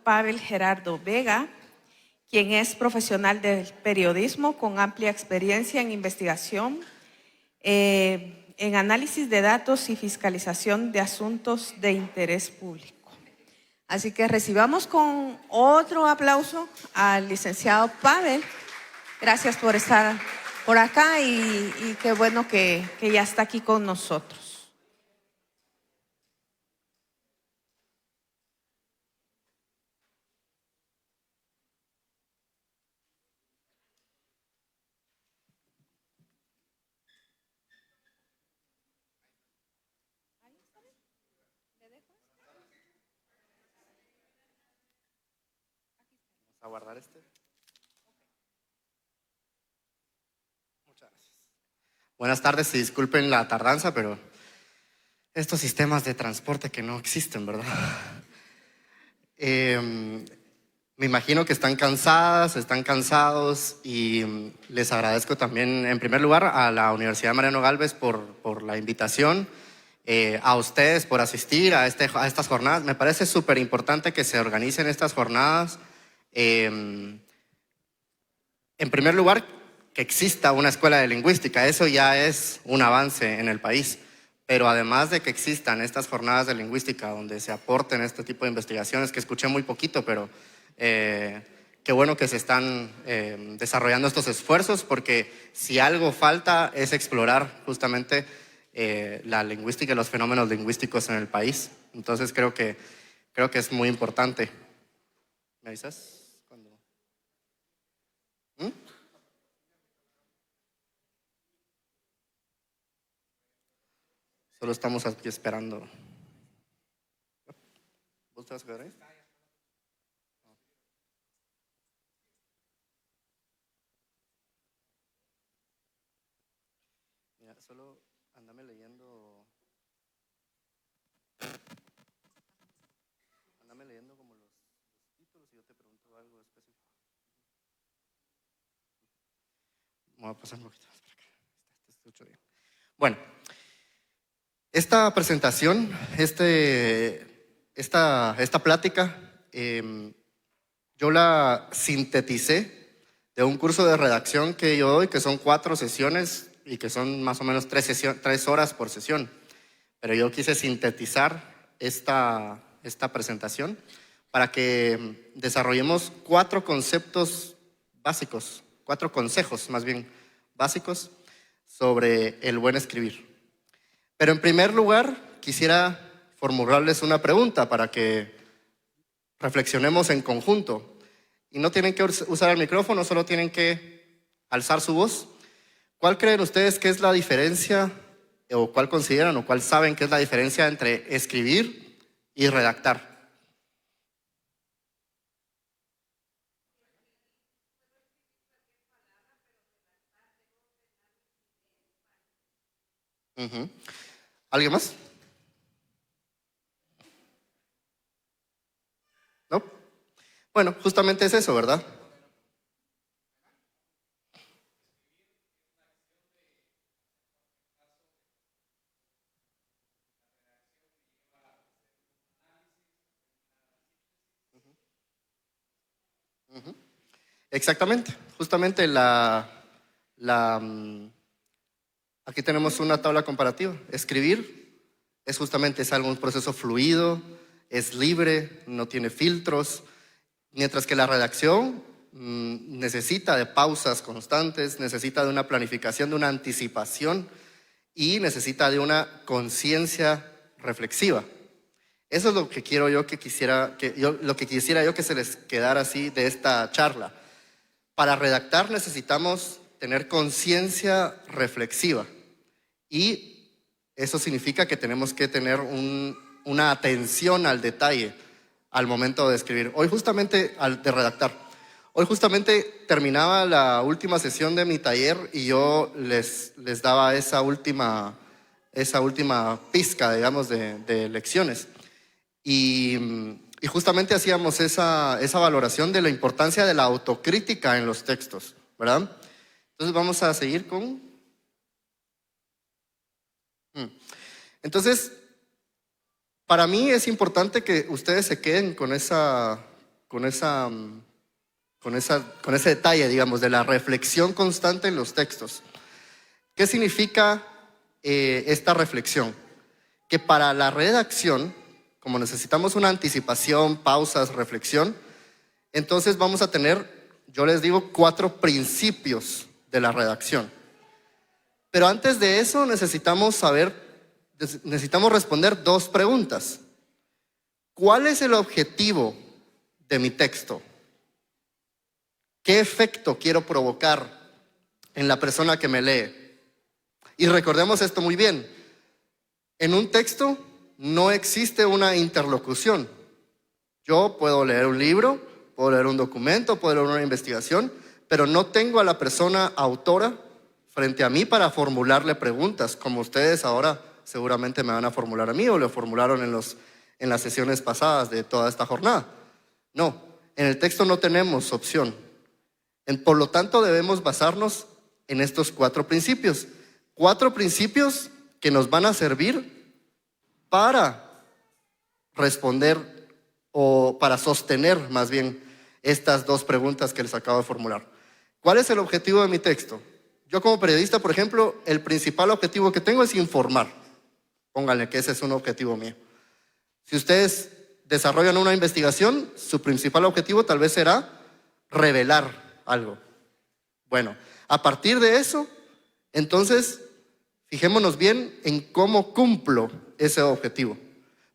Pavel Gerardo Vega, quien es profesional del periodismo con amplia experiencia en investigación, en análisis de datos y fiscalización de asuntos de interés público. Así que recibamos con otro aplauso al licenciado Pavel. Gracias por estar por acá y qué bueno que ya está aquí con nosotros. A guardar este. Muchas gracias. Buenas tardes y disculpen la tardanza, pero estos sistemas de transporte que no existen, ¿verdad? Me imagino que están cansadas, están cansados y les agradezco también, en primer lugar, a la Universidad Mariano Gálvez por la invitación, a ustedes por asistir a estas jornadas. Me parece súper importante que se organicen estas jornadas. En primer lugar, que exista una escuela de lingüística, eso ya es un avance en el país. Pero además de que existan estas jornadas de lingüística donde se aporten este tipo de investigaciones, que escuché muy poquito, pero qué bueno que se están desarrollando estos esfuerzos, porque si algo falta es explorar justamente la lingüística y los fenómenos lingüísticos en el país. Entonces creo que es muy importante. ¿Me avisas? Solo estamos aquí esperando. ¿Vos te vas a quedar ahí? Mira, solo andame leyendo. Andame leyendo como los títulos y yo te pregunto algo específico. Me voy a pasar un poquito más para acá. Este escucho bien. Bueno, esta presentación, esta plática, yo la sinteticé de un curso de redacción que yo doy, que son 4 sesiones y que son más o menos 3 horas por sesión. Pero yo quise sintetizar esta presentación para que desarrollemos 4 conceptos básicos, 4 consejos más bien básicos sobre el buen escribir. Pero en primer lugar, quisiera formularles una pregunta para que reflexionemos en conjunto. Y no tienen que usar el micrófono, solo tienen que alzar su voz. ¿Cuál creen ustedes que es la diferencia, o cuál consideran o cuál saben que es la diferencia entre escribir y redactar? ¿Alguien más? ¿No? Bueno, justamente es eso, ¿verdad? Exactamente, justamente aquí tenemos una tabla comparativa. Escribir es justamente un proceso fluido, es libre, no tiene filtros, mientras que la redacción necesita de pausas constantes, necesita de una planificación, de una anticipación y necesita de una conciencia reflexiva. Eso es lo que quisiera yo que se les quedara así de esta charla. Para redactar necesitamos tener conciencia reflexiva y eso significa que tenemos que tener una atención al detalle al momento de escribir. Hoy justamente, de redactar, hoy justamente terminaba la última sesión de mi taller y yo les daba esa última pizca, digamos, de lecciones. Y justamente hacíamos esa valoración de la importancia de la autocrítica en los textos, ¿verdad? Entonces vamos a seguir con... Entonces, Para mí es importante que ustedes se queden con ese detalle, digamos, de la reflexión constante en los textos. ¿Qué significa esta reflexión? Que para la redacción, como necesitamos una anticipación, pausas, reflexión, entonces vamos a tener, yo les digo, 4 principios de la redacción. Pero antes de eso necesitamos responder 2 preguntas. ¿Cuál es el objetivo de mi texto? ¿Qué efecto quiero provocar en la persona que me lee? Y recordemos esto muy bien. En un texto no existe una interlocución. Yo puedo leer un libro, puedo leer un documento, puedo leer una investigación, pero no tengo a la persona autora frente a mí para formularle preguntas, como ustedes ahora seguramente me van a formular a mí o lo formularon en las sesiones pasadas de toda esta jornada. No, en el texto no tenemos opción. Por lo tanto, debemos basarnos en estos 4 principios. 4 principios que nos van a servir para responder o para sostener más bien estas 2 preguntas que les acabo de formular. ¿Cuál es el objetivo de mi texto? Yo como periodista, por ejemplo, el principal objetivo que tengo es informar. Pónganle que ese es un objetivo mío. Si ustedes desarrollan una investigación, su principal objetivo tal vez será revelar algo. Bueno, a partir de eso, entonces, fijémonos bien en cómo cumplo ese objetivo.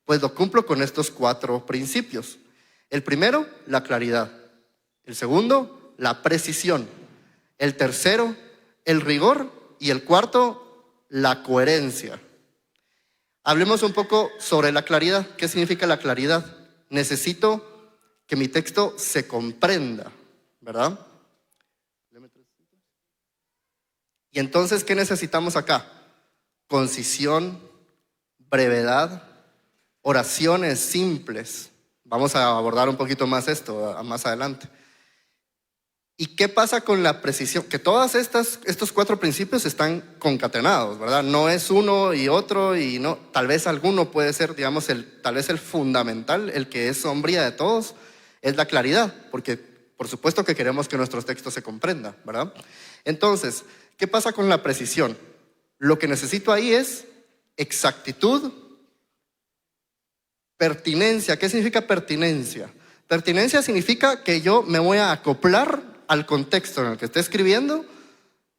Pues lo cumplo con estos 4 principios. El primero, la claridad. El segundo, la precisión. El tercero, el rigor. Y el cuarto, la coherencia. Hablemos un poco sobre la claridad. ¿Qué significa la claridad? Necesito que mi texto se comprenda, ¿verdad? Y entonces, ¿qué necesitamos acá? Concisión, brevedad, oraciones simples. Vamos a abordar un poquito más esto más adelante. ¿Y qué pasa con la precisión? Que todos estos 4 principios están concatenados, ¿verdad? No es uno y otro y no. Tal vez alguno puede ser, digamos, tal vez el fundamental, el que es sombría de todos, es la claridad, porque por supuesto que queremos que nuestros textos se comprendan, ¿verdad? Entonces, ¿qué pasa con la precisión? Lo que necesito ahí es exactitud, pertinencia. ¿Qué significa pertinencia? Pertinencia significa que yo me voy a acoplar al contexto en el que esté escribiendo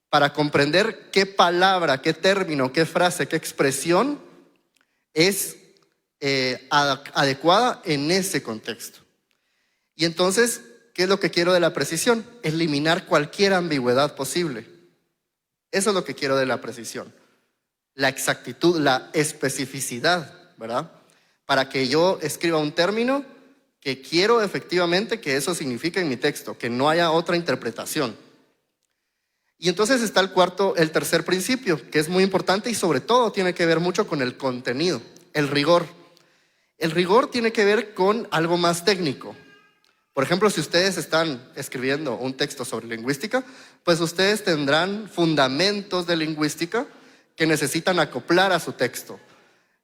para comprender qué palabra, qué término, qué frase, qué expresión es adecuada en ese contexto. Y entonces, ¿qué es lo que quiero de la precisión? Eliminar cualquier ambigüedad posible. Eso es lo que quiero de la precisión. La exactitud, la especificidad, ¿verdad? Para que yo escriba un término que quiero efectivamente que eso signifique en mi texto, que no haya otra interpretación. Y entonces está el tercer principio, que es muy importante y sobre todo tiene que ver mucho con el contenido, el rigor. El rigor tiene que ver con algo más técnico. Por ejemplo, si ustedes están escribiendo un texto sobre lingüística, pues ustedes tendrán fundamentos de lingüística que necesitan acoplar a su texto.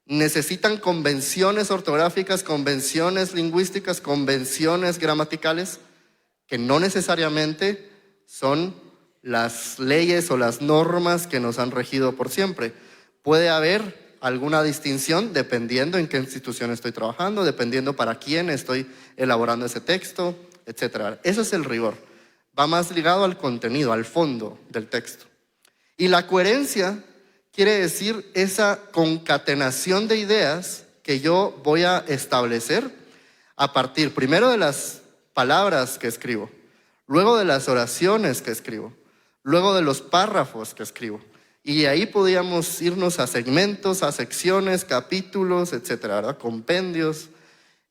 Necesitan convenciones ortográficas, convenciones lingüísticas, convenciones gramaticales, que no necesariamente son las leyes o las normas que nos han regido por siempre. Puede haber alguna distinción dependiendo en qué institución estoy trabajando, dependiendo para quién estoy elaborando ese texto, etc. Eso es el rigor. Va más ligado al contenido, al fondo del texto. Y la coherencia quiere decir esa concatenación de ideas que yo voy a establecer a partir primero de las palabras que escribo, luego de las oraciones que escribo, luego de los párrafos que escribo. Y ahí podíamos irnos a segmentos, a secciones, capítulos, etcétera, ¿verdad? Compendios.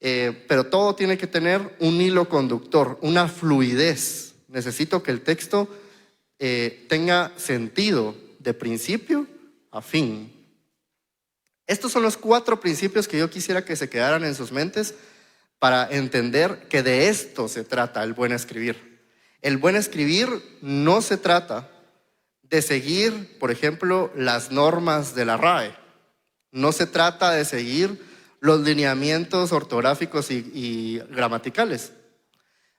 Pero todo tiene que tener un hilo conductor, una fluidez. Necesito que el texto tenga sentido de principio a fin. Estos son los 4 principios que yo quisiera que se quedaran en sus mentes para entender que de esto se trata el buen escribir. El buen escribir no se trata de seguir, por ejemplo, las normas de la RAE. No se trata de seguir los lineamientos ortográficos y gramaticales.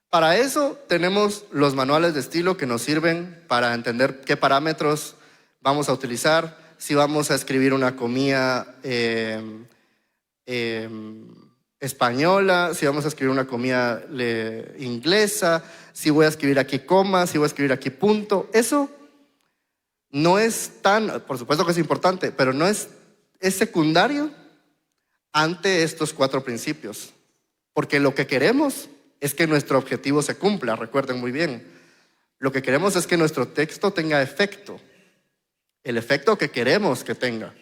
Para eso tenemos los manuales de estilo que nos sirven para entender qué parámetros vamos a utilizar, si vamos a escribir una comilla española, si vamos a escribir una comilla inglesa, si voy a escribir aquí coma, si voy a escribir aquí punto. Eso no es tan, por supuesto que es importante, pero no es secundario ante estos 4 principios. Porque lo que queremos es que nuestro objetivo se cumpla, recuerden muy bien. Lo que queremos es que nuestro texto tenga efecto, el efecto que queremos que tenga.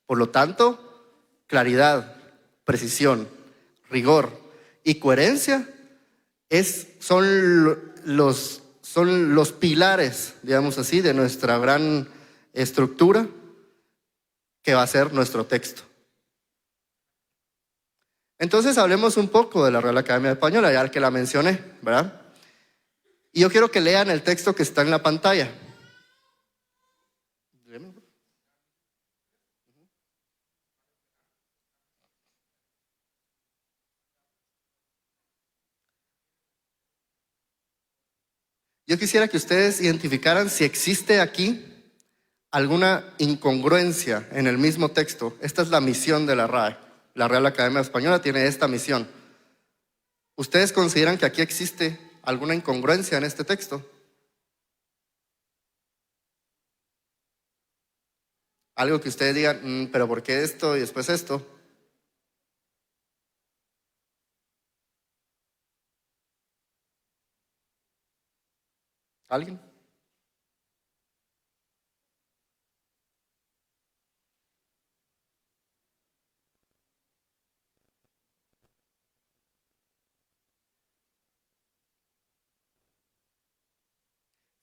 Por lo tanto, claridad, precisión, rigor y coherencia son los pilares, digamos así, de nuestra gran estructura que va a ser nuestro texto. Entonces hablemos un poco de la Real Academia Española, ya que la mencioné, ¿verdad? Y yo quiero que lean el texto que está en la pantalla. Yo quisiera que ustedes identificaran si existe aquí alguna incongruencia en el mismo texto. Esta es la misión de la RAE. La Real Academia Española tiene esta misión. ¿Ustedes consideran que aquí existe alguna incongruencia en este texto? Algo que ustedes digan, pero ¿por qué esto y después esto? ¿Alguien?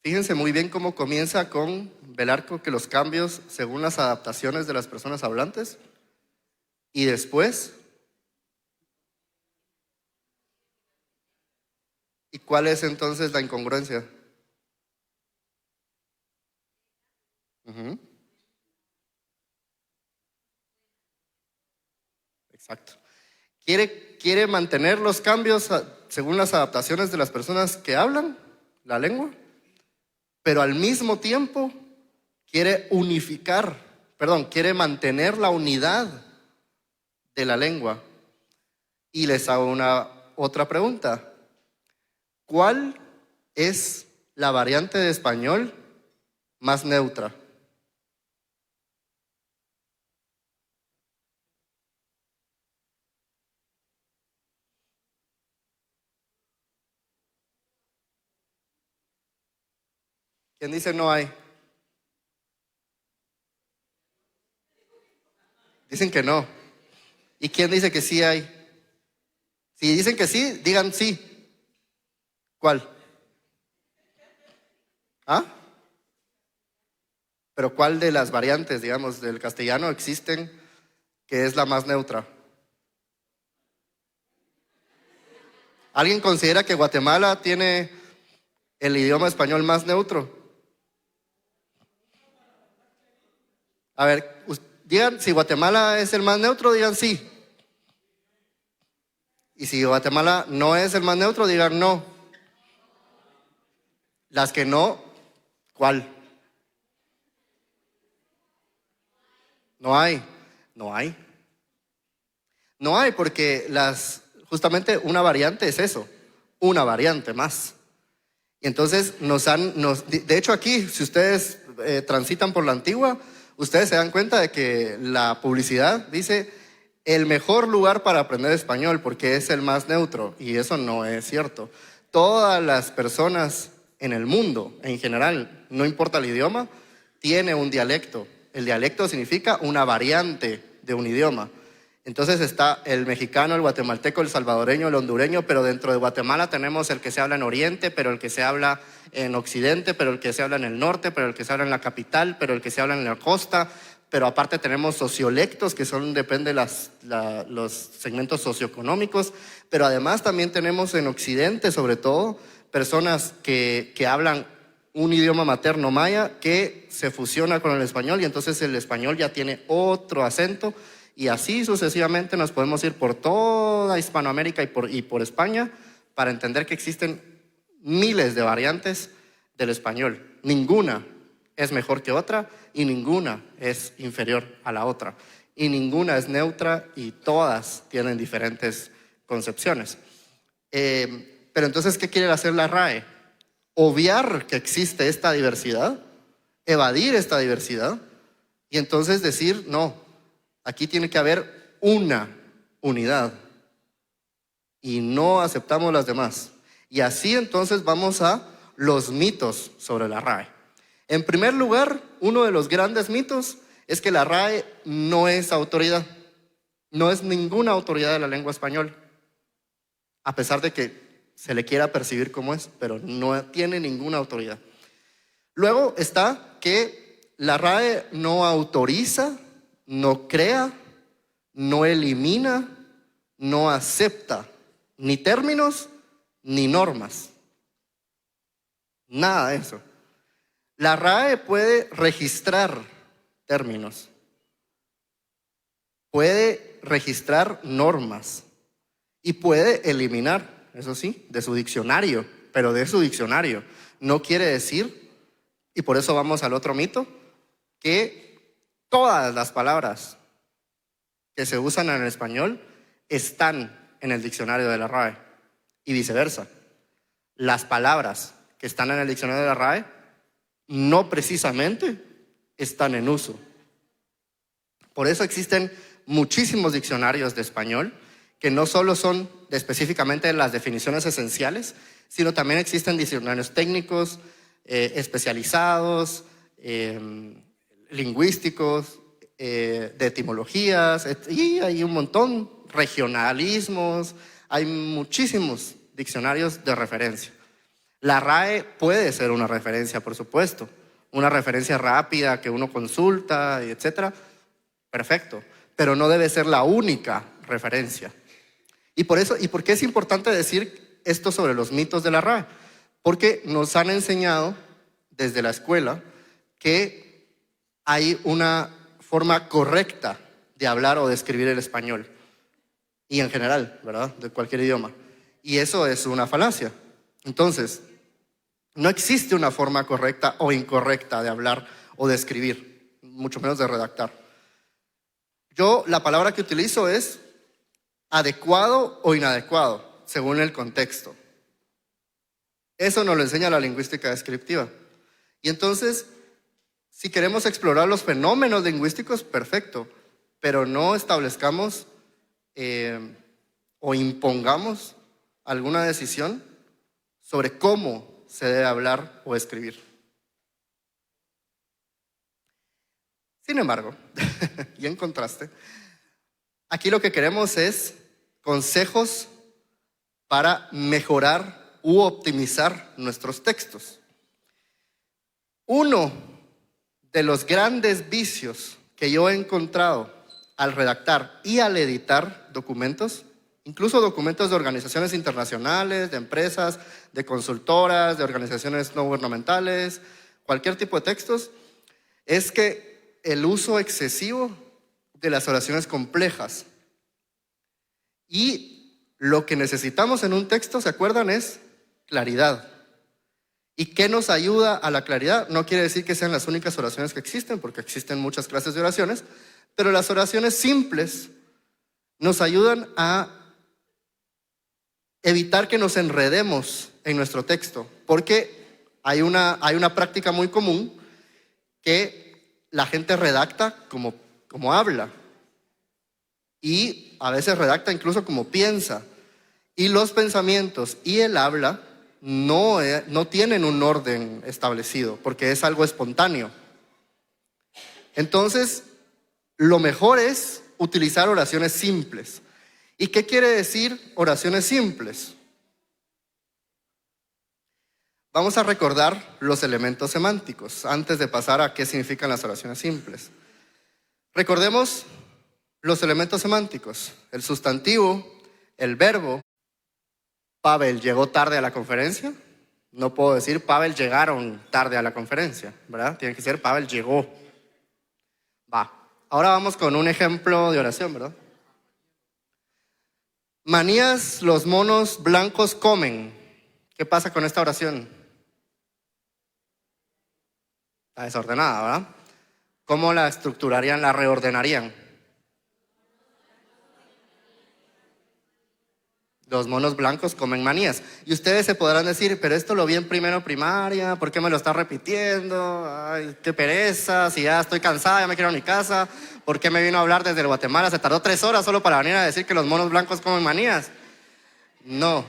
Fíjense muy bien cómo comienza con velar que los cambios según las adaptaciones de las personas hablantes y después, ¿y cuál es entonces la incongruencia? Exacto. ¿Quiere mantener los cambios según las adaptaciones de las personas que hablan la lengua? Pero al mismo tiempo quiere quiere mantener la unidad de la lengua. Y les hago una otra pregunta. ¿Cuál es la variante de español más neutra? ¿Quién dice no hay? Dicen que no. ¿Y quién dice que sí hay? Si dicen que sí, digan sí. ¿Cuál? ¿Ah? Pero ¿cuál de las variantes, digamos, del castellano existen que es la más neutra? ¿Alguien considera que Guatemala tiene el idioma español más neutro? A ver, digan, si Guatemala es el más neutro, digan sí. Y si Guatemala no es el más neutro, digan no. Las que no, ¿cuál? No hay. No hay. No hay porque justamente una variante es eso, una variante más. Y entonces de hecho aquí, si ustedes transitan por la Antigua, ustedes se dan cuenta de que la publicidad dice el mejor lugar para aprender español porque es el más neutro, y eso no es cierto. Todas las personas en el mundo, en general, no importa el idioma, tiene un dialecto. El dialecto significa una variante de un idioma. Entonces está el mexicano, el guatemalteco, el salvadoreño, el hondureño, pero dentro de Guatemala tenemos el que se habla en Oriente, pero el que se habla en Occidente, pero el que se habla en el norte, pero el que se habla en la capital, pero el que se habla en la costa, pero aparte tenemos sociolectos que depende de los segmentos socioeconómicos, pero además también tenemos en Occidente, sobre todo, personas que hablan un idioma materno maya que se fusiona con el español y entonces el español ya tiene otro acento. Y así sucesivamente nos podemos ir por toda Hispanoamérica y por España para entender que existen miles de variantes del español. Ninguna es mejor que otra y ninguna es inferior a la otra. Y ninguna es neutra y todas tienen diferentes concepciones. Pero entonces, ¿qué quiere hacer la RAE? Obviar que existe esta diversidad, evadir esta diversidad y entonces decir, no, aquí tiene que haber una unidad y no aceptamos las demás. Y así entonces vamos a los mitos sobre la RAE. En primer lugar, uno de los grandes mitos es que la RAE no es autoridad, no es ninguna autoridad de la lengua española, a pesar de que se le quiera percibir como es, pero no tiene ninguna autoridad. Luego está que la RAE no autoriza, no crea, no elimina, no acepta ni términos ni normas. Nada de eso. La RAE puede registrar términos, puede registrar normas y puede eliminar, eso sí, de su diccionario, pero de su diccionario. No quiere decir, y por eso vamos al otro mito, que todas las palabras que se usan en el español están en el diccionario de la RAE y viceversa. Las palabras que están en el diccionario de la RAE no precisamente están en uso. Por eso existen muchísimos diccionarios de español que no solo son específicamente las definiciones esenciales, sino también existen diccionarios técnicos, especializados, lingüísticos, de etimologías, y hay un montón, regionalismos, hay muchísimos diccionarios de referencia. La RAE puede ser una referencia, por supuesto, una referencia rápida que uno consulta, etcétera, perfecto, pero no debe ser la única referencia. Y por qué es importante decir esto sobre los mitos de la RAE? Porque nos han enseñado desde la escuela que hay una forma correcta de hablar o de escribir el español, y en general, ¿verdad?, de cualquier idioma. Y eso es una falacia. Entonces, no existe una forma correcta o incorrecta de hablar o de escribir, mucho menos de redactar. Yo, la palabra que utilizo es adecuado o inadecuado, según el contexto. Eso nos lo enseña la lingüística descriptiva. Y entonces, si queremos explorar los fenómenos lingüísticos, perfecto, pero no establezcamos o impongamos alguna decisión sobre cómo se debe hablar o escribir. Sin embargo, y en contraste, aquí lo que queremos es consejos para mejorar u optimizar nuestros textos. Uno de los grandes vicios que yo he encontrado al redactar y al editar documentos, incluso documentos de organizaciones internacionales, de empresas, de consultoras, de organizaciones no gubernamentales, cualquier tipo de textos, es que el uso excesivo de las oraciones complejas. Y lo que necesitamos en un texto, ¿se acuerdan?, es claridad. ¿Y qué nos ayuda a la claridad? No quiere decir que sean las únicas oraciones que existen, porque existen muchas clases de oraciones, pero las oraciones simples nos ayudan a evitar que nos enredemos en nuestro texto, porque hay una práctica muy común que la gente redacta como habla, y a veces redacta incluso como piensa, y los pensamientos y el habla no tienen un orden establecido, porque es algo espontáneo. Entonces, lo mejor es utilizar oraciones simples. ¿Y qué quiere decir oraciones simples? Vamos a recordar los elementos semánticos antes de pasar a qué significan las oraciones simples. Recordemos los elementos semánticos: el sustantivo, el verbo. Pavel llegó tarde a la conferencia. No puedo decir Pavel llegaron tarde a la conferencia, ¿verdad? Tiene que ser Pavel llegó. Va. Ahora vamos con un ejemplo de oración, ¿verdad? Manías los monos blancos comen. ¿Qué pasa con esta oración? Está desordenada, ¿verdad? ¿Cómo la estructurarían, la reordenarían? Los monos blancos comen manías. Y ustedes se podrán decir, pero esto lo vi en primero primaria, ¿por qué me lo está repitiendo? Ay, qué pereza, si ya estoy cansada, ya me quiero a mi casa. ¿Por qué me vino a hablar desde Guatemala? Se tardó 3 horas solo para venir a decir que los monos blancos comen manías. No,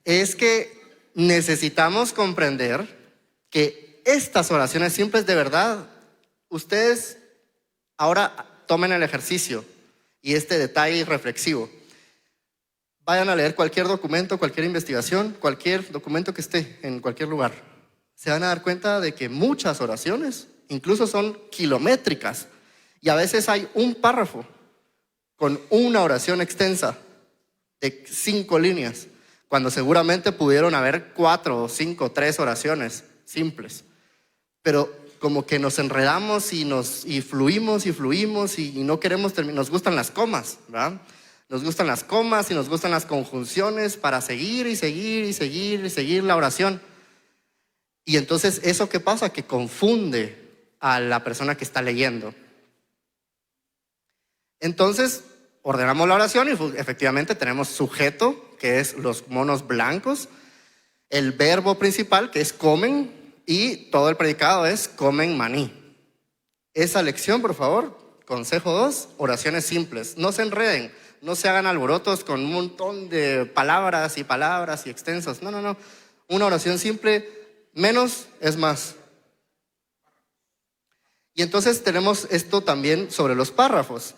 es que necesitamos comprender que estas oraciones simples de verdad, ustedes ahora tomen el ejercicio y este detalle reflexivo. Vayan a leer cualquier documento, cualquier investigación, cualquier documento que esté en cualquier lugar. Se van a dar cuenta de que muchas oraciones incluso son kilométricas y a veces hay un párrafo con una oración extensa de 5 líneas, cuando seguramente pudieron haber 4 o 5, 3 oraciones simples. Pero como que nos enredamos y fluimos y no queremos terminar. Nos gustan las comas, ¿verdad? Nos gustan las comas y nos gustan las conjunciones para seguir la oración. Y entonces, ¿eso qué pasa? Que confunde a la persona que está leyendo. Entonces, ordenamos la oración y efectivamente tenemos sujeto, que es los monos blancos, el verbo principal, que es comen, y todo el predicado es comen maní. Esa lección, por favor, consejo 2, oraciones simples. No se enreden. No se hagan alborotos con un montón de palabras y extensos. No. Una oración simple, menos es más. Y entonces tenemos esto también sobre los párrafos.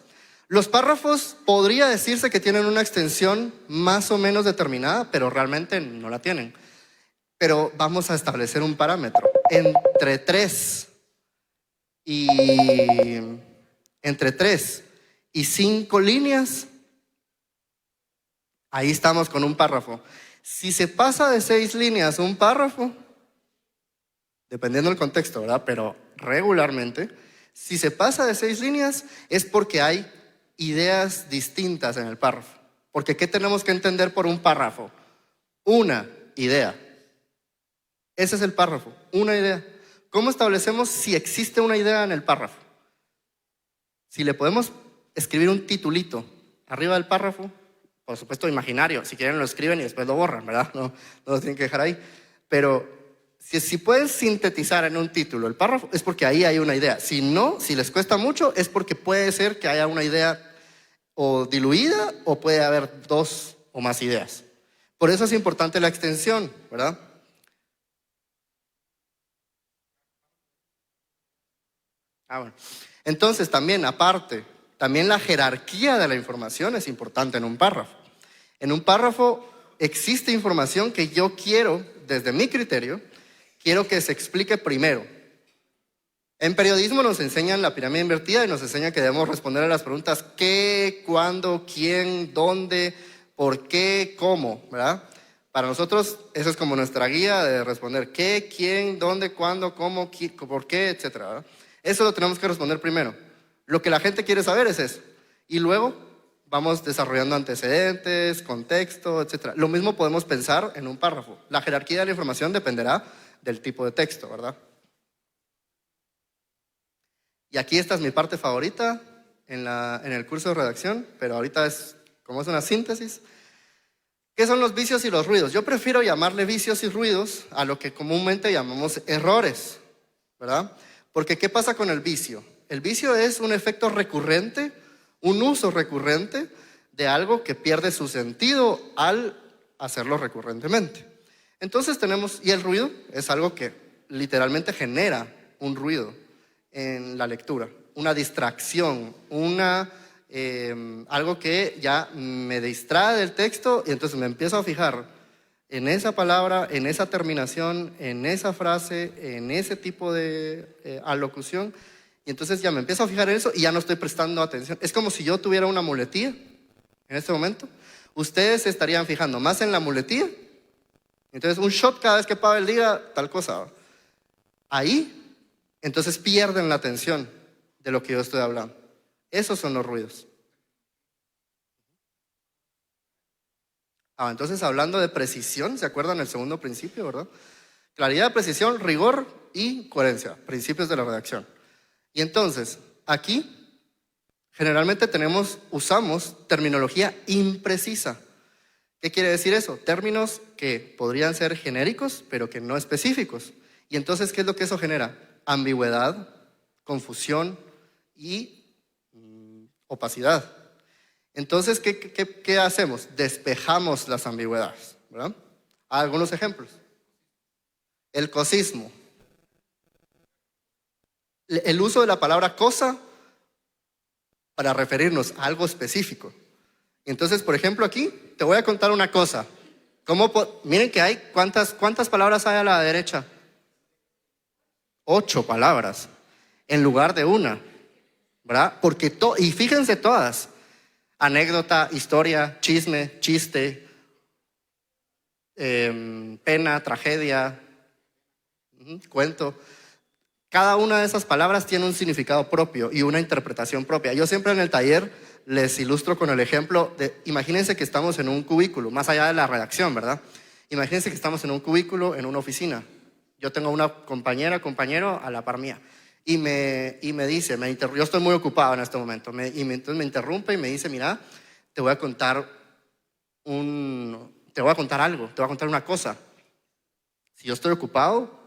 Los párrafos podría decirse que tienen una extensión más o menos determinada, pero realmente no la tienen. Pero vamos a establecer un parámetro. Entre 3 y 5 líneas, ahí estamos con un párrafo. Si se pasa de 6 líneas un párrafo, dependiendo del contexto, ¿verdad? Pero regularmente, si se pasa de 6 líneas es porque hay ideas distintas en el párrafo. Porque ¿qué tenemos que entender por un párrafo? Una idea. Ese es el párrafo, una idea. ¿Cómo establecemos si existe una idea en el párrafo? Si le podemos escribir un titulito arriba del párrafo, por supuesto imaginario, si quieren lo escriben y después lo borran, ¿verdad? No lo tienen que dejar ahí. Pero si pueden sintetizar en un título el párrafo, es porque ahí hay una idea. Si no, si les cuesta mucho, es porque puede ser que haya una idea o diluida o puede haber 2 o más ideas. Por eso es importante la extensión, ¿verdad? Bueno. Entonces también, aparte, también la jerarquía de la información es importante en un párrafo. En un párrafo existe información que yo quiero, desde mi criterio, quiero que se explique primero. En periodismo nos enseñan la pirámide invertida y nos enseñan que debemos responder a las preguntas qué, cuándo, quién, dónde, por qué, cómo, ¿verdad? Para nosotros eso es como nuestra guía de responder qué, quién, dónde, cuándo, cómo, por qué, etcétera, ¿verdad? Eso lo tenemos que responder primero. Lo que la gente quiere saber es eso. Y luego vamos desarrollando antecedentes, contexto, etcétera. Lo mismo podemos pensar en un párrafo. La jerarquía de la información dependerá del tipo de texto, ¿verdad? Y aquí esta es mi parte favorita en el curso de redacción, pero ahorita como es una síntesis. ¿Qué son los vicios y los ruidos? Yo prefiero llamarle vicios y ruidos a lo que comúnmente llamamos errores, ¿verdad? Porque ¿qué pasa con el vicio? El vicio es un efecto recurrente, un uso recurrente de algo que pierde su sentido al hacerlo recurrentemente. Entonces y el ruido es algo que literalmente genera un ruido en la lectura, una distracción, algo que ya me distrae del texto y entonces me empiezo a fijar en esa palabra, en esa terminación, en esa frase, en ese tipo de alocución, y entonces ya me empiezo a fijar en eso y ya no estoy prestando atención. Es como si yo tuviera una muletilla en este momento. Ustedes se estarían fijando más en la muletilla, entonces un shot cada vez que Pavel diga tal cosa. Ahí, entonces pierden la atención de lo que yo estoy hablando. Esos son los ruidos. Entonces, hablando de precisión, ¿se acuerdan el segundo principio, verdad? Claridad, precisión, rigor y coherencia, principios de la redacción. Y entonces, aquí generalmente usamos terminología imprecisa. ¿Qué quiere decir eso? Términos que podrían ser genéricos, pero que no específicos. Y entonces, ¿qué es lo que eso genera? Ambigüedad, confusión y opacidad. Entonces, ¿qué hacemos? Despejamos las ambigüedades, ¿verdad? Algunos ejemplos. El cosismo. El uso de la palabra cosa para referirnos a algo específico. Entonces, por ejemplo, aquí te voy a contar una cosa. Miren que hay, ¿cuántas palabras hay a la derecha? 8 palabras en lugar de una, ¿verdad? Y fíjense todas. Anécdota, historia, chisme, chiste, pena, tragedia, cuento. Cada una de esas palabras tiene un significado propio y una interpretación propia. Yo siempre en el taller les ilustro con el ejemplo de, imagínense que estamos en un cubículo, más allá de la redacción, ¿verdad? Imagínense que estamos en un cubículo, en una oficina. Yo tengo una compañero a la par mía. Y me dice, yo estoy muy ocupado en este momento, entonces me interrumpe y me dice, mira, te voy a contar algo, te voy a contar una cosa. Si yo estoy ocupado,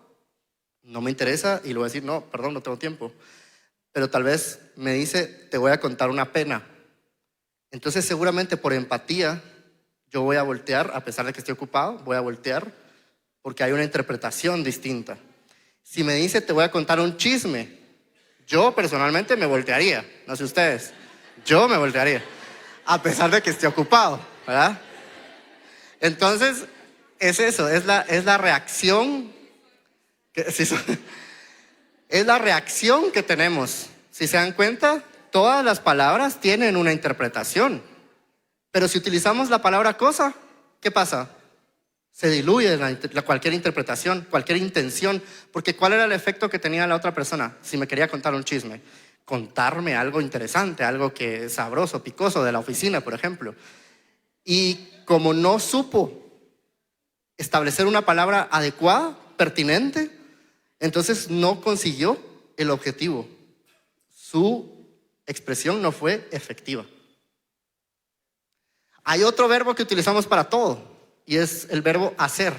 no me interesa y le voy a decir, no, perdón, no tengo tiempo. Pero tal vez me dice, te voy a contar una pena. Entonces seguramente por empatía yo voy a voltear, a pesar de que estoy ocupado, voy a voltear porque hay una interpretación distinta. Si me dice, te voy a contar un chisme, yo personalmente me voltearía, no sé ustedes, yo me voltearía, a pesar de que esté ocupado, ¿verdad? Entonces, es eso, es la reacción, es la reacción que tenemos. Si se dan cuenta, todas las palabras tienen una interpretación, pero si utilizamos la palabra cosa, ¿qué pasa? Se diluye cualquier interpretación, cualquier intención, porque ¿cuál era el efecto que tenía la otra persona? Si me quería contar un chisme, contarme algo interesante, algo que es sabroso, picoso de la oficina, por ejemplo. Y como no supo establecer una palabra adecuada, pertinente, entonces no consiguió el objetivo. Su expresión no fue efectiva. Hay otro verbo que utilizamos para todo y es el verbo hacer.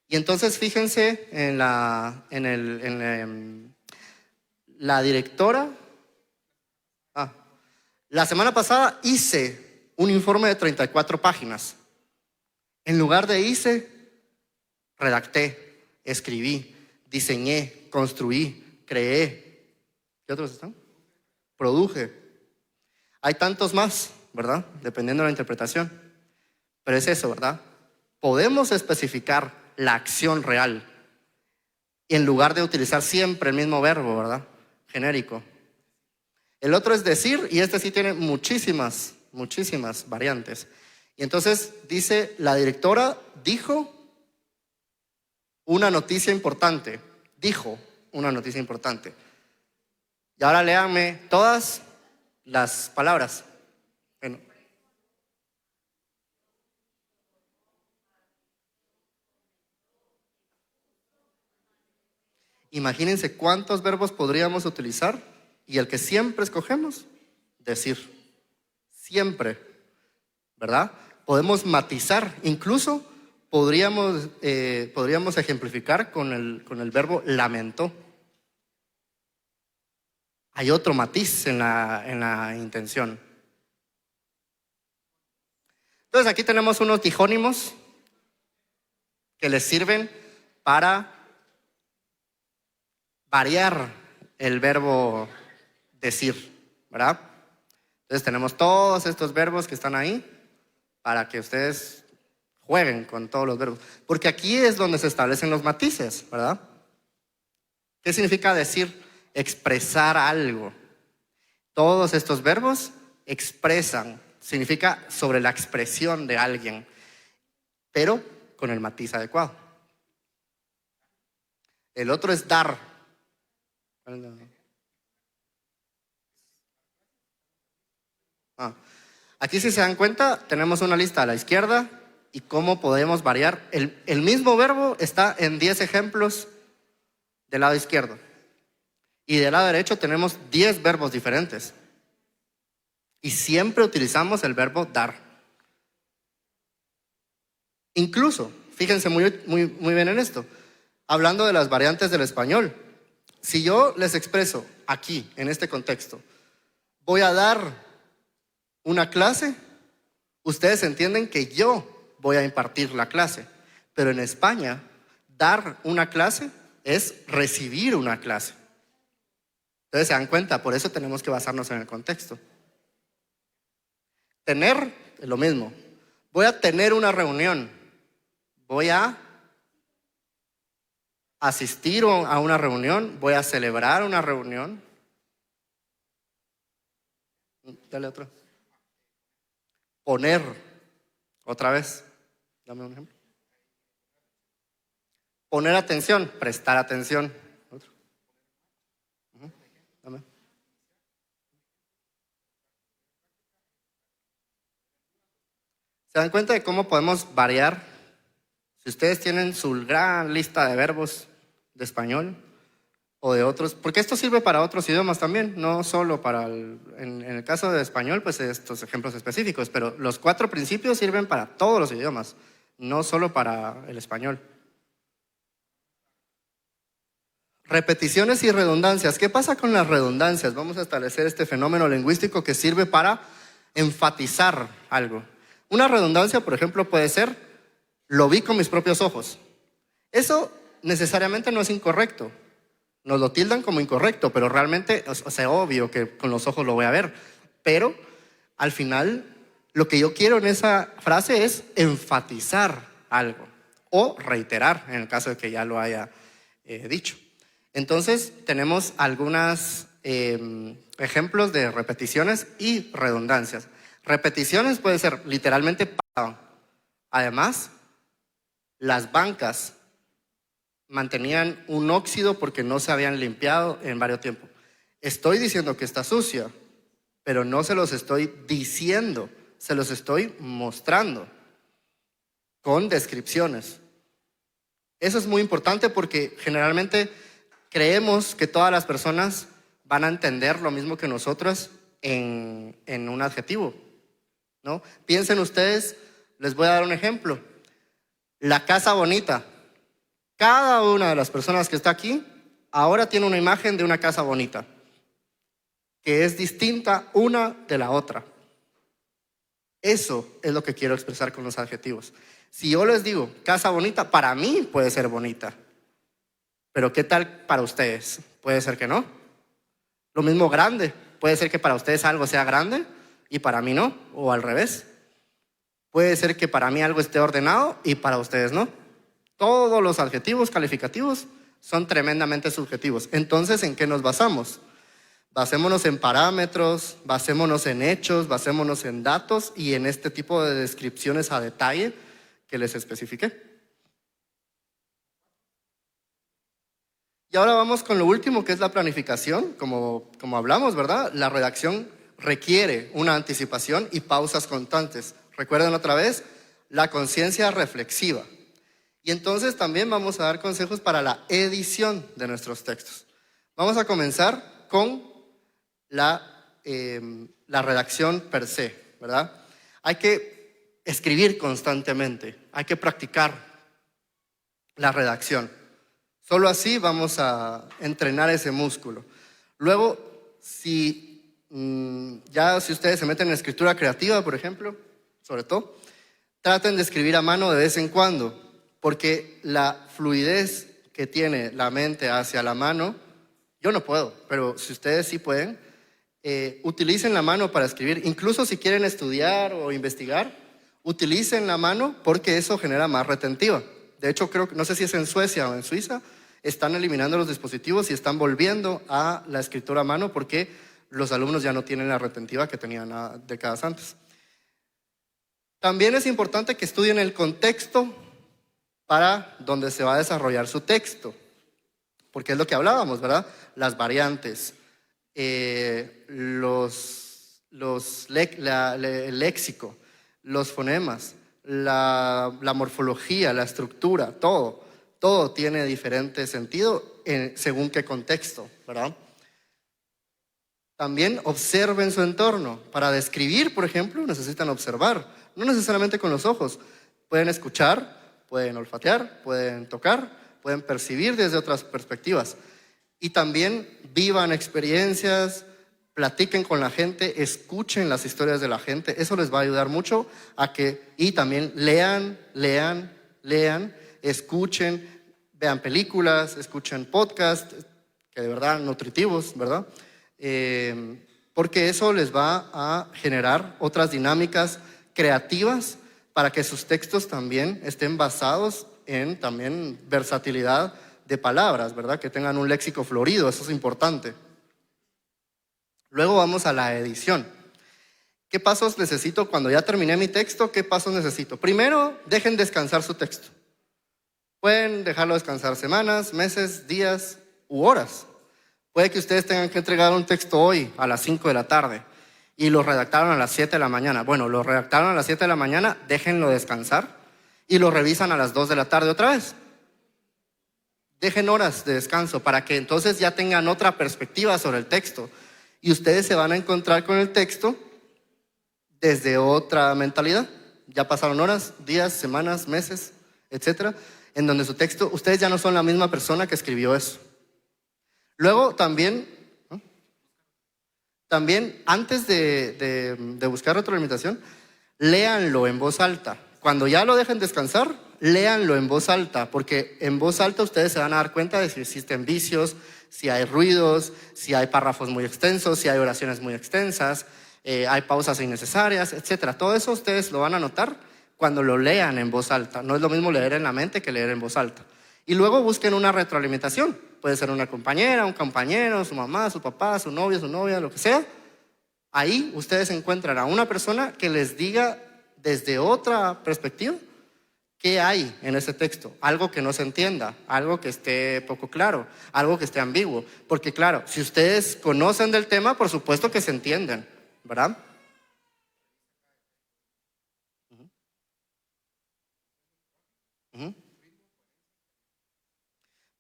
Y entonces fíjense en la directora. La semana pasada hice un informe de 34 páginas. En lugar de hice, redacté, escribí, diseñé, construí, creé. ¿Qué otros están? Produje. Hay tantos más, ¿verdad? Dependiendo de la interpretación. Pero es eso, ¿verdad? Podemos especificar la acción real en lugar de utilizar siempre el mismo verbo, ¿verdad? Genérico. El otro es decir, y este sí tiene muchísimas variantes. Y entonces dice, la directora dijo una noticia importante. Dijo una noticia importante. Y ahora léanme todas las palabras. Bueno. Imagínense cuántos verbos podríamos utilizar y el que siempre escogemos, decir. Siempre, ¿verdad? Podemos matizar, incluso podríamos ejemplificar con el verbo lamentó. Hay otro matiz en la intención. Entonces aquí tenemos unos dijónimos que les sirven para variar el verbo decir, ¿verdad? Entonces tenemos todos estos verbos que están ahí para que ustedes jueguen con todos los verbos. Porque aquí es donde se establecen los matices, ¿verdad? ¿Qué significa decir? Expresar algo. Todos estos verbos expresan, significa sobre la expresión de alguien, pero con el matiz adecuado. El otro es dar. Ah. Aquí, si se dan cuenta, tenemos una lista a la izquierda y cómo podemos variar. El mismo verbo está en 10 ejemplos del lado izquierdo. Y del lado derecho tenemos 10 verbos diferentes. Y siempre utilizamos el verbo dar. Incluso, fíjense muy bien en esto, hablando de las variantes del español. Si yo les expreso aquí, en este contexto, voy a dar una clase, ustedes entienden que yo voy a impartir la clase. Pero en España, dar una clase es recibir una clase. Entonces se dan cuenta, por eso tenemos que basarnos en el contexto. Tener es lo mismo. Voy a tener una reunión. Voy a asistir a una reunión. Voy a celebrar una reunión. Dale otro. Poner. Otra vez. Dame un ejemplo. Poner atención. Prestar atención. Otro. Dame. ¿Se dan cuenta de cómo podemos variar? Si ustedes tienen su gran lista de verbos de español o de otros, porque esto sirve para otros idiomas también, no solo para en el caso de español, pues estos ejemplos específicos, pero los 4 principios sirven para todos los idiomas, no solo para el español. Repeticiones y redundancias. ¿Qué pasa con las redundancias? Vamos a establecer este fenómeno lingüístico que sirve para enfatizar algo. Una redundancia, por ejemplo, puede ser: lo vi con mis propios ojos. Eso necesariamente no es incorrecto. Nos lo tildan como incorrecto, pero realmente es obvio que con los ojos lo voy a ver. Pero al final, lo que yo quiero en esa frase es enfatizar algo o reiterar, en el caso de que ya lo haya dicho. Entonces, tenemos algunos ejemplos de repeticiones y redundancias. Repeticiones puede ser literalmente pasado. Además, las bancas mantenían un óxido porque no se habían limpiado en varios tiempos. Estoy diciendo que está sucia, pero no se los estoy diciendo, se los estoy mostrando con descripciones. Eso es muy importante porque generalmente creemos que todas las personas van a entender lo mismo que nosotros en un adjetivo, ¿no? Piensen ustedes, les voy a dar un ejemplo. La casa bonita. Cada una de las personas que está aquí ahora tiene una imagen de una casa bonita, que es distinta una de la otra. Eso es lo que quiero expresar con los adjetivos. Si yo les digo casa bonita, para mí puede ser bonita, pero ¿qué tal para ustedes? Puede ser que no. Lo mismo grande. Puede ser que para ustedes algo sea grande y para mí no, o al revés. Puede ser que para mí algo esté ordenado y para ustedes no. Todos los adjetivos calificativos son tremendamente subjetivos. Entonces, ¿en qué nos basamos? Basémonos en parámetros, basémonos en hechos, basémonos en datos y en este tipo de descripciones a detalle que les especifiqué. Y ahora vamos con lo último, que es la planificación. Como hablamos, ¿verdad? La redacción requiere una anticipación y pausas constantes. Recuerden otra vez, la conciencia reflexiva. Y entonces también vamos a dar consejos para la edición de nuestros textos. Vamos a comenzar con la redacción per se, ¿verdad? Hay que escribir constantemente, hay que practicar la redacción. Solo así vamos a entrenar ese músculo. Luego, si ustedes se meten en escritura creativa, por ejemplo, sobre todo, traten de escribir a mano de vez en cuando, porque la fluidez que tiene la mente hacia la mano, yo no puedo, pero si ustedes sí pueden, utilicen la mano para escribir. Incluso si quieren estudiar o investigar, utilicen la mano porque eso genera más retentiva. De hecho, no sé si es en Suecia o en Suiza, están eliminando los dispositivos y están volviendo a la escritura a mano porque los alumnos ya no tienen la retentiva que tenían décadas antes. También es importante que estudien el contexto para donde se va a desarrollar su texto, porque es lo que hablábamos, ¿verdad? Las variantes, los el léxico, los fonemas, la morfología, la estructura, todo tiene diferente sentido según qué contexto, ¿verdad? También observen su entorno. Para describir, por ejemplo, necesitan observar, no necesariamente con los ojos. Pueden escuchar, pueden olfatear, pueden tocar, pueden percibir desde otras perspectivas. Y también vivan experiencias, platiquen con la gente, escuchen las historias de la gente. Eso les va a ayudar mucho y también lean, escuchen, vean películas, escuchen podcasts, que de verdad nutritivos, ¿verdad? Porque eso les va a generar otras dinámicas creativas para que sus textos también estén basados en también versatilidad de palabras, ¿verdad? Que tengan un léxico florido, eso es importante. Luego vamos a la edición. ¿Qué pasos necesito cuando ya terminé mi texto? ¿Qué pasos necesito? Primero, dejen descansar su texto. Pueden dejarlo descansar semanas, meses, días u horas. Puede que ustedes tengan que entregar un texto hoy a las 5 de la tarde y lo redactaron a las 7 de la mañana. Bueno, lo redactaron a las 7 de la mañana, déjenlo descansar y lo revisan a las 2 de la tarde otra vez. Dejen horas de descanso para que entonces ya tengan otra perspectiva sobre el texto y ustedes se van a encontrar con el texto desde otra mentalidad. Ya pasaron horas, días, semanas, meses, etcétera, en donde su texto, ustedes ya no son la misma persona que escribió eso. Luego también antes de buscar retroalimentación, léanlo en voz alta. Cuando ya lo dejen descansar, léanlo en voz alta, porque en voz alta ustedes se van a dar cuenta de si existen vicios, si hay ruidos, si hay párrafos muy extensos, si hay oraciones muy extensas, hay pausas innecesarias, etcétera. Todo eso ustedes lo van a notar cuando lo lean en voz alta. No es lo mismo leer en la mente que leer en voz alta. Y luego busquen una retroalimentación. Puede ser una compañera, un compañero, su mamá, su papá, su novio, su novia, lo que sea. Ahí ustedes encuentran a una persona que les diga desde otra perspectiva qué hay en ese texto. Algo que no se entienda, algo que esté poco claro, algo que esté ambiguo. Porque claro, si ustedes conocen del tema, por supuesto que se entienden, ¿verdad?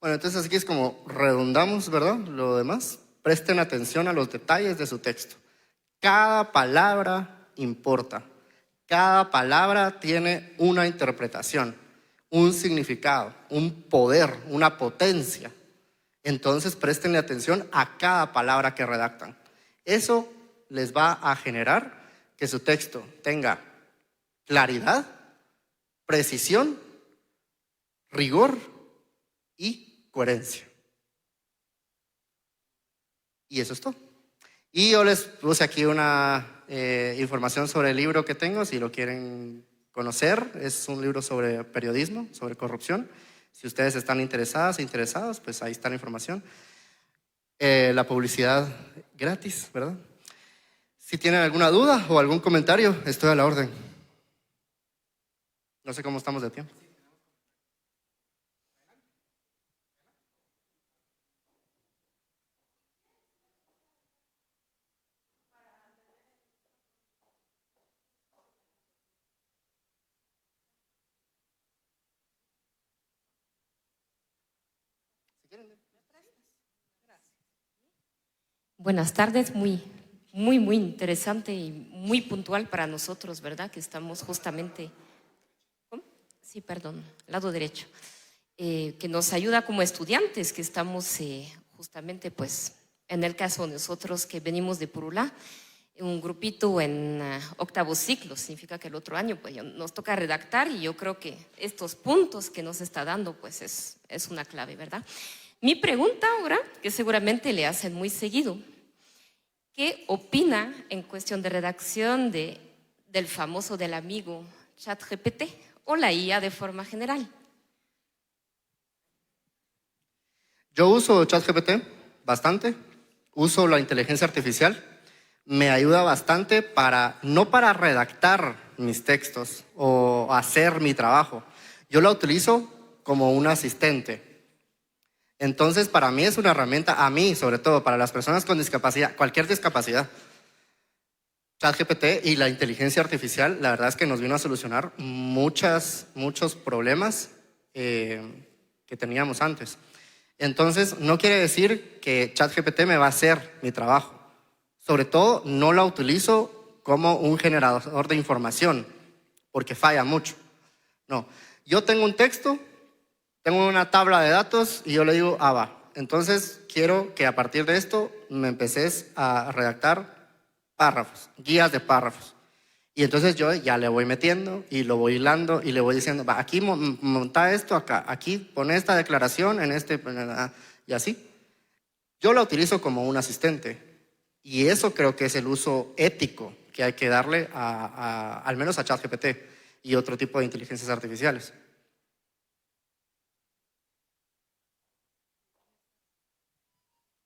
Bueno, entonces aquí es como redundamos, ¿verdad? Lo demás, presten atención a los detalles de su texto. Cada palabra importa. Cada palabra tiene una interpretación, un significado, un poder, una potencia. Entonces prestenle atención a cada palabra que redactan. Eso les va a generar que su texto tenga claridad, precisión, rigor y coherencia. Y eso es todo. Y yo les puse aquí una información sobre el libro que tengo, si lo quieren conocer. Es un libro sobre periodismo, sobre corrupción. Si ustedes están interesados, pues ahí está la información. La publicidad gratis, ¿verdad? Si tienen alguna duda o algún comentario, estoy a la orden. No sé cómo estamos de tiempo. Buenas tardes, muy interesante y muy puntual para nosotros, ¿verdad? Que estamos justamente, ¿cómo? Sí, perdón, lado derecho, que nos ayuda como estudiantes que estamos justamente, pues, en el caso de nosotros que venimos de Purulá, un grupito en octavo ciclo, significa que el otro año pues nos toca redactar y yo creo que estos puntos que nos está dando pues es una clave, ¿verdad? Mi pregunta ahora, que seguramente le hacen muy seguido, ¿qué opina en cuestión de redacción del famoso, del amigo ChatGPT o la IA de forma general? Yo uso ChatGPT bastante, uso la inteligencia artificial, me ayuda bastante no para redactar mis textos o hacer mi trabajo. Yo la utilizo como un asistente. Entonces, para mí es una herramienta, a mí sobre todo, para las personas con discapacidad, cualquier discapacidad. ChatGPT y la inteligencia artificial, la verdad es que nos vino a solucionar muchos problemas que teníamos antes. Entonces, no quiere decir que ChatGPT me va a hacer mi trabajo. Sobre todo, no la utilizo como un generador de información, porque falla mucho. No, yo tengo un texto, tengo una tabla de datos y yo le digo, va. Entonces, quiero que a partir de esto me empeces a redactar párrafos, guías de párrafos. Y entonces yo ya le voy metiendo y lo voy hilando y le voy diciendo, va, aquí monta esto acá, aquí pone esta declaración en este, y así. Yo la utilizo como un asistente y eso creo que es el uso ético que hay que darle al menos a ChatGPT y otro tipo de inteligencias artificiales.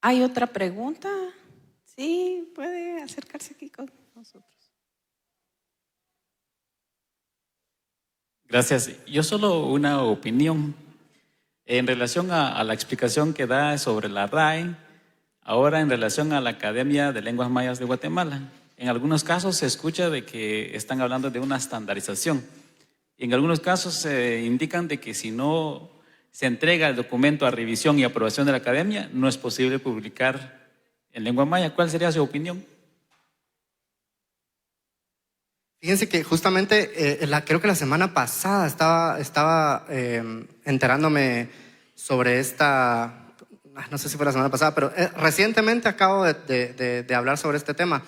¿Hay otra pregunta? Sí, puede acercarse aquí con nosotros. Gracias. Yo solo una opinión en relación a la explicación que da sobre la RAE, ahora en relación a la Academia de Lenguas Mayas de Guatemala. En algunos casos se escucha de que están hablando de una estandarización. En algunos casos se indican de que si no se entrega el documento a revisión y aprobación de la Academia, no es posible publicar en lengua maya. ¿Cuál sería su opinión? Fíjense que justamente creo que la semana pasada estaba enterándome sobre esta, no sé si fue la semana pasada, pero recientemente acabo de hablar sobre este tema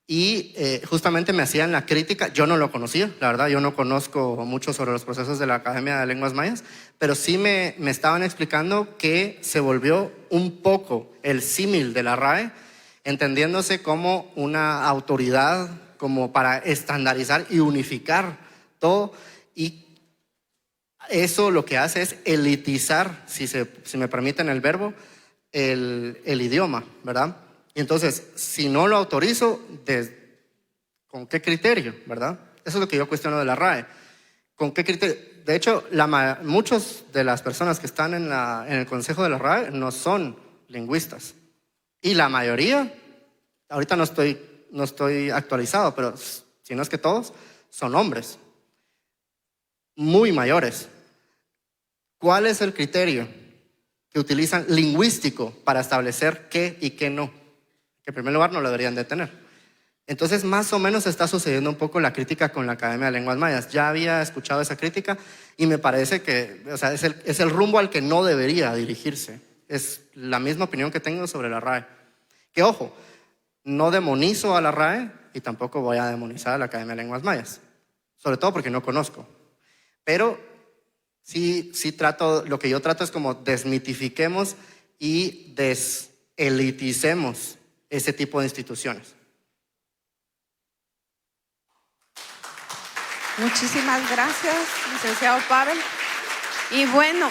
y justamente me hacían la crítica. Yo no lo conocía, la verdad, yo no conozco mucho sobre los procesos de la Academia de Lenguas Mayas, pero sí me estaban explicando que se volvió un poco el símil de la RAE, entendiéndose como una autoridad como para estandarizar y unificar todo, y eso lo que hace es elitizar, si me permiten el verbo, el idioma, ¿verdad? Y entonces, si no lo autorizo, ¿con qué criterio, verdad? Eso es lo que yo cuestiono de la RAE. ¿Con qué criterio? De hecho, muchos de las personas que están en el consejo de la RAE no son lingüistas, y la mayoría, ahorita no estoy actualizado, pero si no es que todos, son hombres muy mayores. ¿Cuál es el criterio que utilizan lingüístico para establecer qué y qué no? Que en primer lugar no lo deberían de tener. Entonces, más o menos está sucediendo un poco la crítica con la Academia de Lenguas Mayas. Ya había escuchado esa crítica y me parece que, o sea, es el rumbo al que no debería dirigirse. Es la misma opinión que tengo sobre la RAE. Que ojo, no demonizo a la RAE y tampoco voy a demonizar a la Academia de Lenguas Mayas, sobre todo porque no conozco. Pero sí lo que yo trato es como desmitifiquemos y deseliticemos ese tipo de instituciones. Muchísimas gracias, licenciado Pavel. Y bueno,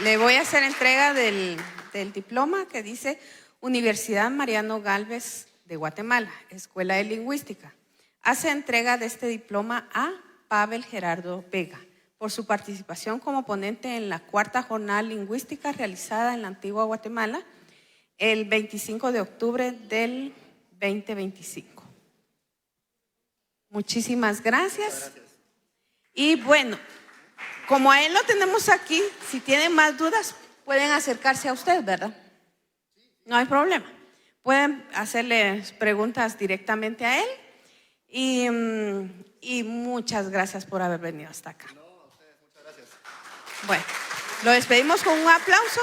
le voy a hacer entrega del diploma que dice Universidad Mariano Gálvez de Guatemala, Escuela de Lingüística. Hace entrega de este diploma a Pavel Gerardo Vega por su participación como ponente en la 4ª jornada lingüística realizada en la antigua Guatemala el 25 de octubre del 2025. Muchísimas gracias. Y bueno, como a él lo tenemos aquí, si tienen más dudas, pueden acercarse a usted, ¿verdad? No hay problema. Pueden hacerle preguntas directamente a él. Y muchas gracias por haber venido hasta acá. No, a ustedes, muchas gracias. Bueno, lo despedimos con un aplauso.